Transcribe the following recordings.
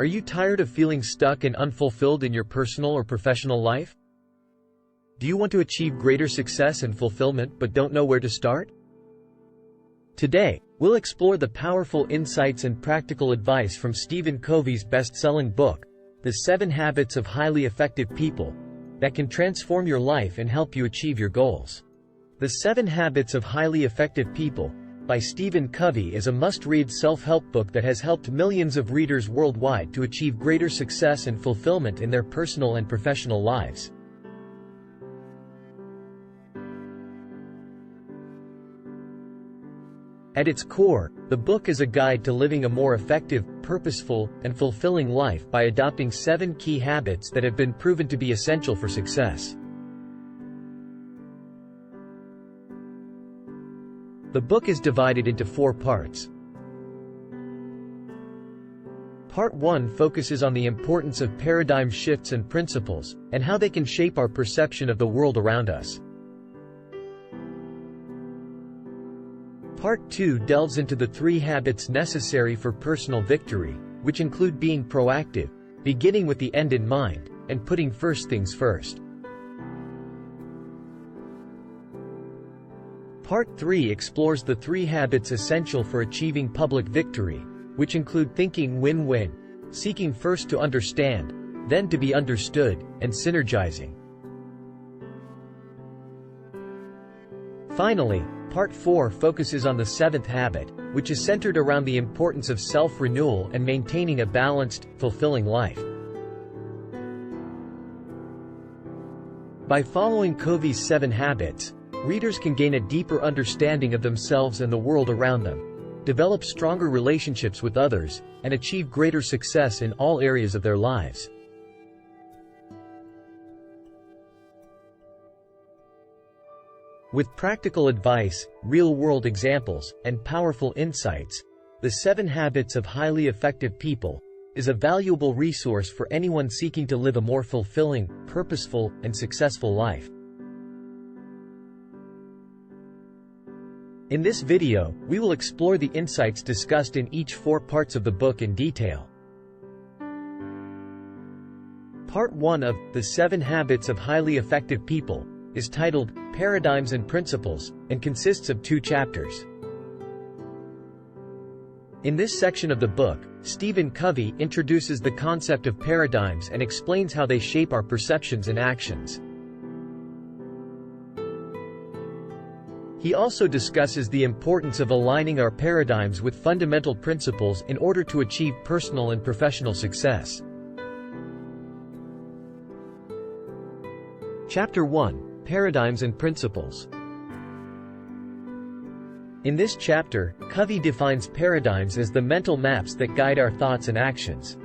Are you tired of feeling stuck and unfulfilled in your personal or professional life? Do you want to achieve greater success and fulfillment but don't know where to start? Today, we'll explore the powerful insights and practical advice from Stephen Covey's best-selling book, The 7 Habits of Highly Effective People, that can transform your life and help you achieve your goals. The 7 Habits of Highly Effective People, by Stephen Covey, is a must-read self-help book that has helped millions of readers worldwide to achieve greater success and fulfillment in their personal and professional lives. At its core, the book is a guide to living a more effective, purposeful, and fulfilling life by adopting 7 key habits that have been proven to be essential for success. The book is divided into 4 parts. Part 1 focuses on the importance of paradigm shifts and principles, and how they can shape our perception of the world around us. Part 2 delves into the 3 habits necessary for personal victory, which include being proactive, beginning with the end in mind, and putting first things first. Part 3 explores the 3 habits essential for achieving public victory, which include thinking win-win, seeking first to understand, then to be understood, and synergizing. Finally, Part 4 focuses on the 7th habit, which is centered around the importance of self-renewal and maintaining a balanced, fulfilling life. By following Covey's 7 habits, readers can gain a deeper understanding of themselves and the world around them, develop stronger relationships with others, and achieve greater success in all areas of their lives. With practical advice, real-world examples, and powerful insights, The 7 Habits of Highly Effective People is a valuable resource for anyone seeking to live a more fulfilling, purposeful, and successful life. In this video, we will explore the insights discussed in each 4 parts of the book in detail. Part 1 of The 7 Habits of Highly Effective People is titled Paradigms and Principles, and consists of 2 chapters. In this section of the book, Stephen Covey introduces the concept of paradigms and explains how they shape our perceptions and actions. He also discusses the importance of aligning our paradigms with fundamental principles in order to achieve personal and professional success. Chapter 1: Paradigms and Principles. In this chapter, Covey defines paradigms as the mental maps that guide our thoughts and actions.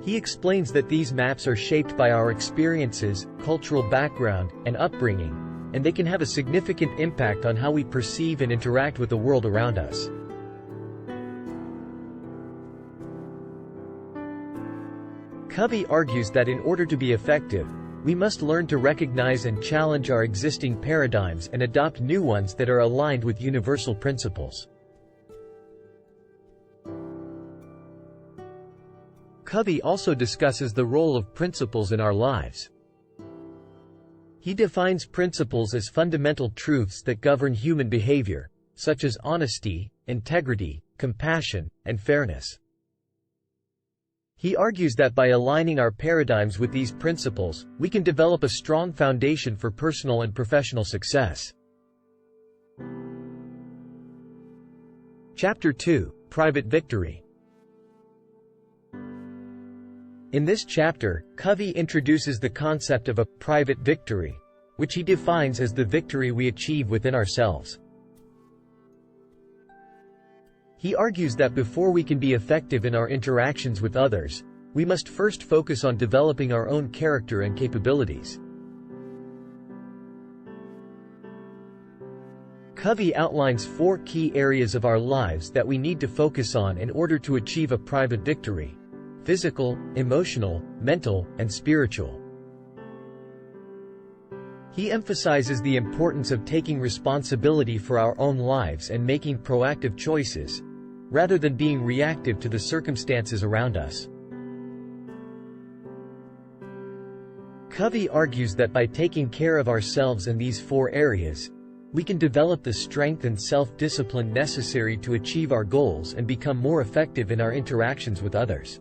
He explains that these maps are shaped by our experiences, cultural background, and upbringing, and they can have a significant impact on how we perceive and interact with the world around us. Covey argues that in order to be effective, we must learn to recognize and challenge our existing paradigms and adopt new ones that are aligned with universal principles. Covey also discusses the role of principles in our lives. He defines principles as fundamental truths that govern human behavior, such as honesty, integrity, compassion, and fairness. He argues that by aligning our paradigms with these principles, we can develop a strong foundation for personal and professional success. Chapter 2: Private Victory. In this chapter, Covey introduces the concept of a private victory, which he defines as the victory we achieve within ourselves. He argues that before we can be effective in our interactions with others, we must first focus on developing our own character and capabilities. Covey outlines 4 key areas of our lives that we need to focus on in order to achieve a private victory: physical, emotional, mental, and spiritual. He emphasizes the importance of taking responsibility for our own lives and making proactive choices, rather than being reactive to the circumstances around us. Covey argues that by taking care of ourselves in these 4 areas, we can develop the strength and self-discipline necessary to achieve our goals and become more effective in our interactions with others.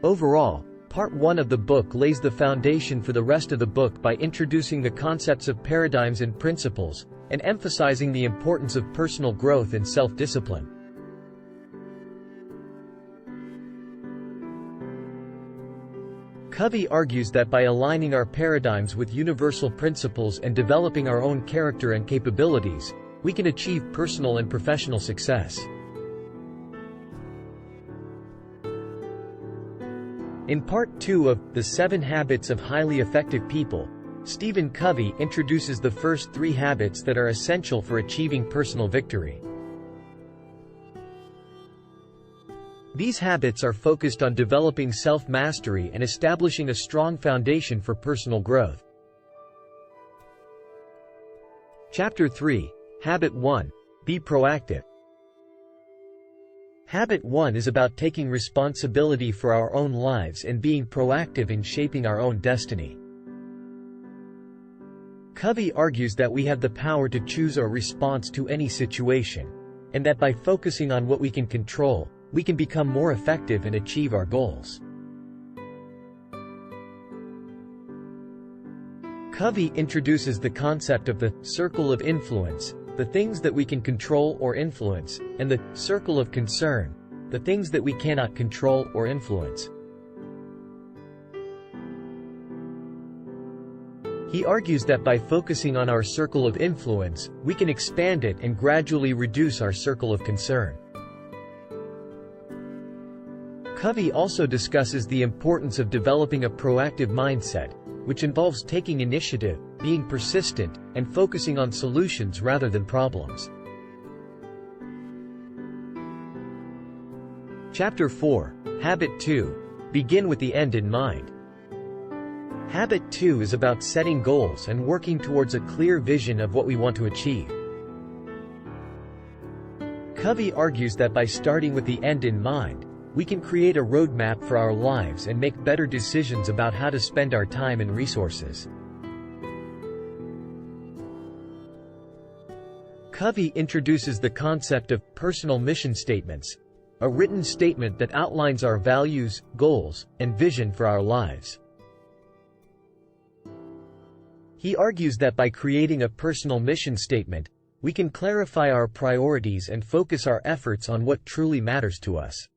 Overall, Part 1 of the book lays the foundation for the rest of the book by introducing the concepts of paradigms and principles, and emphasizing the importance of personal growth and self-discipline. Covey argues that by aligning our paradigms with universal principles and developing our own character and capabilities, we can achieve personal and professional success. In Part 2 of The 7 Habits of Highly Effective People, Stephen Covey introduces the first 3 habits that are essential for achieving personal victory. These habits are focused on developing self-mastery and establishing a strong foundation for personal growth. Chapter 3, Habit 1. Be proactive. Habit 1 is about taking responsibility for our own lives and being proactive in shaping our own destiny. Covey argues that we have the power to choose our response to any situation, and that by focusing on what we can control, we can become more effective and achieve our goals. Covey introduces the concept of the circle of influence, the things that we can control or influence, and the circle of concern, the things that we cannot control or influence. He argues that by focusing on our circle of influence, we can expand it and gradually reduce our circle of concern. Covey also discusses the importance of developing a proactive mindset, which involves taking initiative, being persistent, and focusing on solutions rather than problems. Chapter 4, Habit 2. Begin with the end in mind. Habit 2 is about setting goals and working towards a clear vision of what we want to achieve. Covey argues that by starting with the end in mind, we can create a roadmap for our lives and make better decisions about how to spend our time and resources. Covey introduces the concept of personal mission statements, a written statement that outlines our values, goals, and vision for our lives. He argues that by creating a personal mission statement, we can clarify our priorities and focus our efforts on what truly matters to us.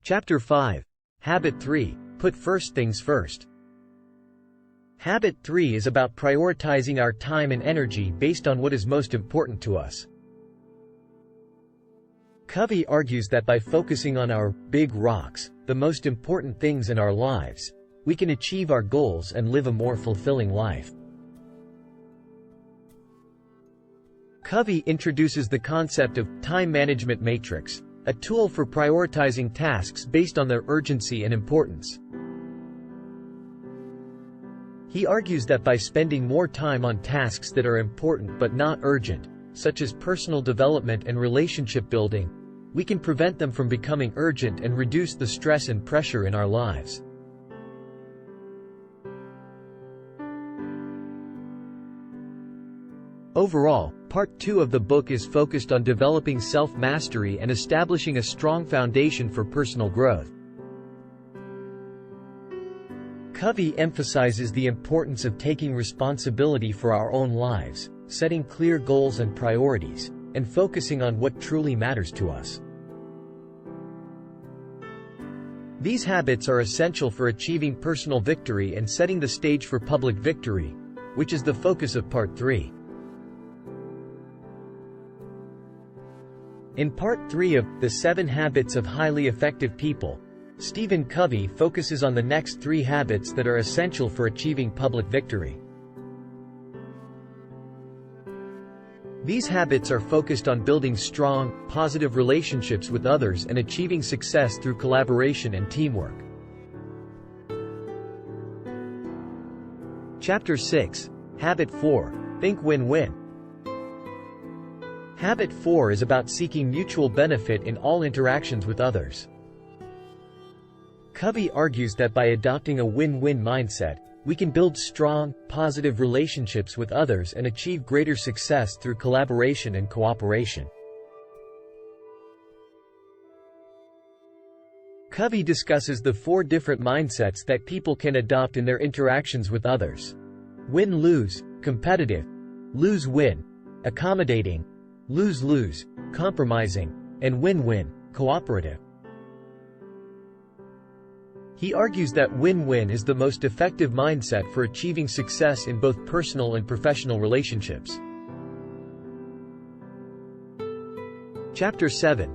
Chapter 5, Habit 3. Put first things first. Habit 3 is about prioritizing our time and energy based on what is most important to us. Covey argues that by focusing on our big rocks, the most important things in our lives, we can achieve our goals and live a more fulfilling life. Covey introduces the concept of time management matrix, a tool for prioritizing tasks based on their urgency and importance. He argues that by spending more time on tasks that are important but not urgent, such as personal development and relationship building, we can prevent them from becoming urgent and reduce the stress and pressure in our lives. Overall, Part 2 of the book is focused on developing self-mastery and establishing a strong foundation for personal growth. Covey emphasizes the importance of taking responsibility for our own lives, setting clear goals and priorities, and focusing on what truly matters to us. These habits are essential for achieving personal victory and setting the stage for public victory, which is the focus of Part 3. In Part 3 of The 7 Habits of Highly Effective People, Stephen Covey focuses on the next 3 habits that are essential for achieving public victory. These habits are focused on building strong, positive relationships with others and achieving success through collaboration and teamwork. Chapter 6, Habit 4. Think win-win. Habit 4 is about seeking mutual benefit in all interactions with others. Covey argues that by adopting a win-win mindset, we can build strong, positive relationships with others and achieve greater success through collaboration and cooperation. Covey discusses the 4 different mindsets that people can adopt in their interactions with others: win-lose, competitive; lose-win, accommodating; lose-lose, compromising; and win-win, cooperative. He argues that win-win is the most effective mindset for achieving success in both personal and professional relationships. Chapter 7.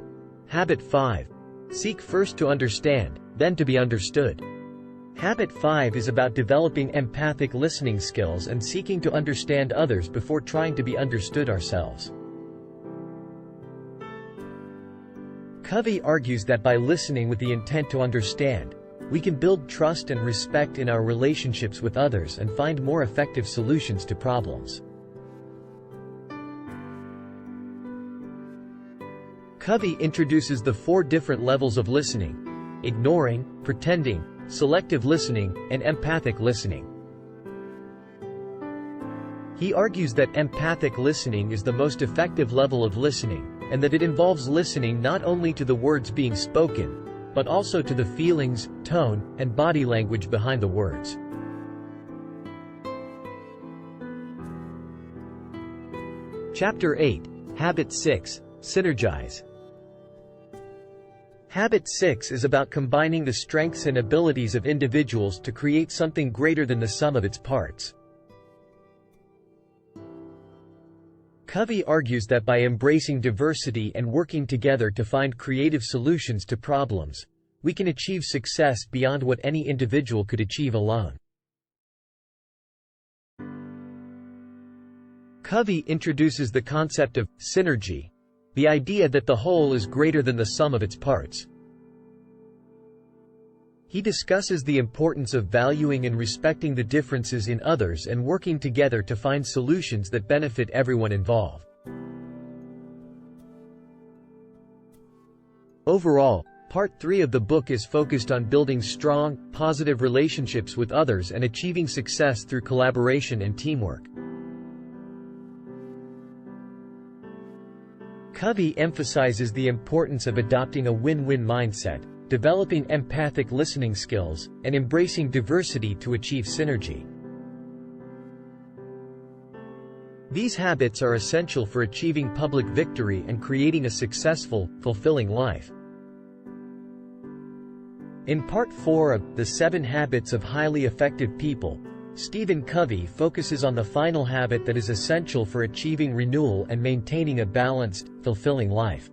Habit 5. Seek first to understand, then to be understood. Habit 5 is about developing empathic listening skills and seeking to understand others before trying to be understood ourselves. Covey argues that by listening with the intent to understand, we can build trust and respect in our relationships with others and find more effective solutions to problems. Covey introduces the 4 different levels of listening: ignoring, pretending, selective listening, and empathic listening. He argues that empathic listening is the most effective level of listening, and that it involves listening not only to the words being spoken, but also to the feelings, tone, and body language behind the words. Chapter 8. Habit 6. Synergize. Habit 6 is about combining the strengths and abilities of individuals to create something greater than the sum of its parts. Covey argues that by embracing diversity and working together to find creative solutions to problems, we can achieve success beyond what any individual could achieve alone. Covey introduces the concept of synergy, the idea that the whole is greater than the sum of its parts. He discusses the importance of valuing and respecting the differences in others and working together to find solutions that benefit everyone involved. Overall, Part 3 of the book is focused on building strong, positive relationships with others and achieving success through collaboration and teamwork. Covey emphasizes the importance of adopting a win-win mindset, developing empathic listening skills, and embracing diversity to achieve synergy. These habits are essential for achieving public victory and creating a successful, fulfilling life. In Part 4 of The 7 Habits of Highly Effective People, Stephen Covey focuses on the final habit that is essential for achieving renewal and maintaining a balanced, fulfilling life.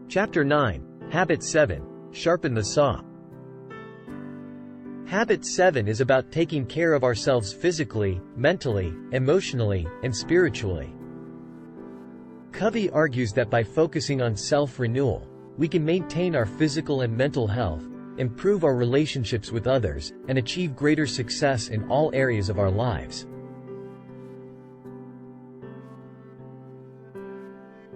Chapter 9. Habit 7. Sharpen the saw. Habit 7 is about taking care of ourselves physically, mentally, emotionally, and spiritually. Covey argues that by focusing on self-renewal, we can maintain our physical and mental health, improve our relationships with others, and achieve greater success in all areas of our lives.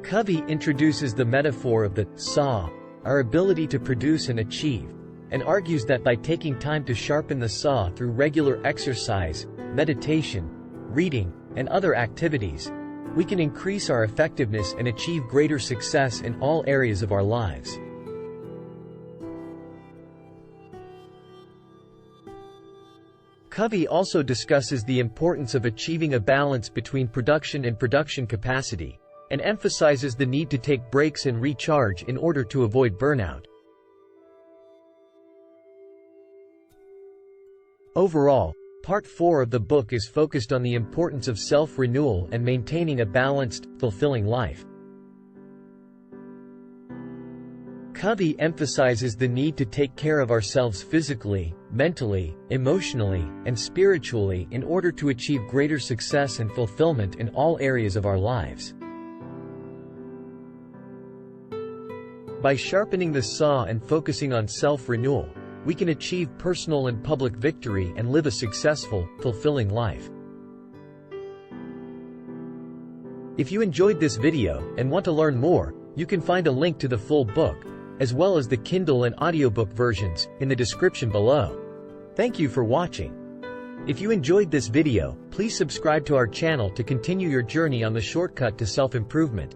Covey introduces the metaphor of the saw, our ability to produce and achieve, and argues that by taking time to sharpen the saw through regular exercise, meditation, reading, and other activities, we can increase our effectiveness and achieve greater success in all areas of our lives. Covey also discusses the importance of achieving a balance between production and production capacity, and emphasizes the need to take breaks and recharge in order to avoid burnout. Overall, Part 4 of the book is focused on the importance of self-renewal and maintaining a balanced, fulfilling life. Covey emphasizes the need to take care of ourselves physically, mentally, emotionally, and spiritually in order to achieve greater success and fulfillment in all areas of our lives. By sharpening the saw and focusing on self-renewal, we can achieve personal and public victory and live a successful, fulfilling life. If you enjoyed this video and want to learn more, you can find a link to the full book, as well as the Kindle and audiobook versions, in the description below. Thank you for watching. If you enjoyed this video, please subscribe to our channel to continue your journey on the shortcut to self-improvement.